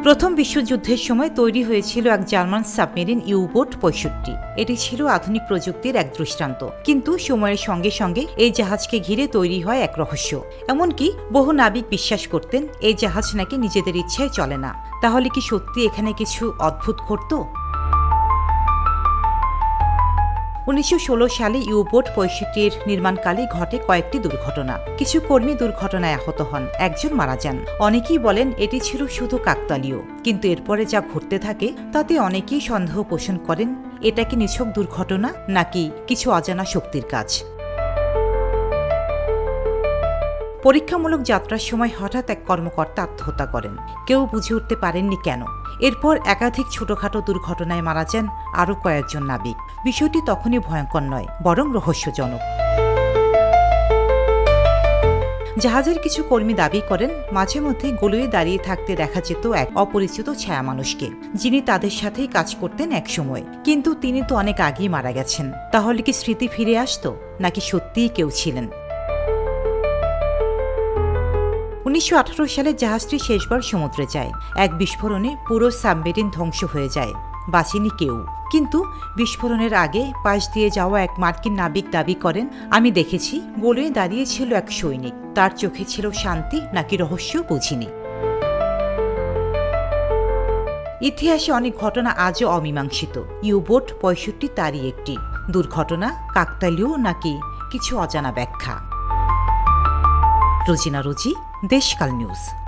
প্রথম বিশ্বযুদ্ধের সময় তৈরি হয়েছিল এক জার্মান সাবমেরিন ইউ-বোট ৬৫। এটি ছিল আধুনিক প্রযুক্তির এক দৃষ্টান্ত। কিন্তু সময়ের সঙ্গে সঙ্গে এই জাহাজকে ঘিরে তৈরি হয় এক রহস্য। এমনকি বহু নাবিক বিশ্বাস করতেন এই জাহাজ নাকি নিজেদের ইচ্ছায় চলে না। তাহলে কি সত্যি এখানে কিছু অদ্ভুত ঘটত? ১৯১৬ সালে ইউ-বোট ৬৫-এর নির্মাণকালে ঘটে কয়েকটি দুর্ঘটনা। কিছু কর্মী দুর্ঘটনায় আহত হন, একজন মারা যান। অনেকেই বলেন এটি ছিল শুধু কাকতালীয়, কিন্তু এরপরে যা ঘটতে থাকে তাতে অনেকেই সন্দেহ পোষণ করেন এটা কি নিছক দুর্ঘটনা নাকি কিছু অজানা শক্তির কাজ। পরীক্ষামূলক যাত্রার সময় হঠাৎ এক কর্মকর্তা আত্মহত্যা করেন। কেউ বুঝে উঠতে পারেননি কেন। এরপর একাধিক ছোটখাটো দুর্ঘটনায় মারা যান আরও কয়েকজন নাবিক। বিষয়টি তখনই ভয়ঙ্কর নয়, বরং রহস্যজনক। জাহাজের কিছু কর্মী দাবি করেন মাঝে মধ্যে গলুয়ে দাঁড়িয়ে থাকতে দেখা যেত এক অপরিচিত ছায়া মানুষকে, যিনি তাদের সাথেই কাজ করতেন একসময়। কিন্তু তিনি তো অনেক আগেই মারা গেছেন। তাহলে কি স্মৃতি ফিরে আসতো নাকি সত্যিই কেউ ছিলেন? ১৯১৮ সালে জাহাজটি শেষবার সমুদ্রে যায়। এক বিস্ফোরণে পুরো সাবমেরিন ধ্বংস হয়ে যায়, বাঁচেনি কেউ। কিন্তু বিস্ফোরণের আগে পাশ দিয়ে যাওয়া এক মার্কিন নাবিক দাবি করেন, আমি দেখেছি গলুয়ে দাঁড়িয়ে ছিল এক সৈনিক। তার চোখে ছিল শান্তি নাকি রহস্য বুঝিনি। ইতিহাসে অনেক ঘটনা আজও অমীমাংসিত। ইউ-বোট ৬৫ তারই একটি। দুর্ঘটনা, কাকতালীয় নাকি কিছু অজানা ব্যাখ্যা? রোজিনা রোজি, দেশকাল নিউজ।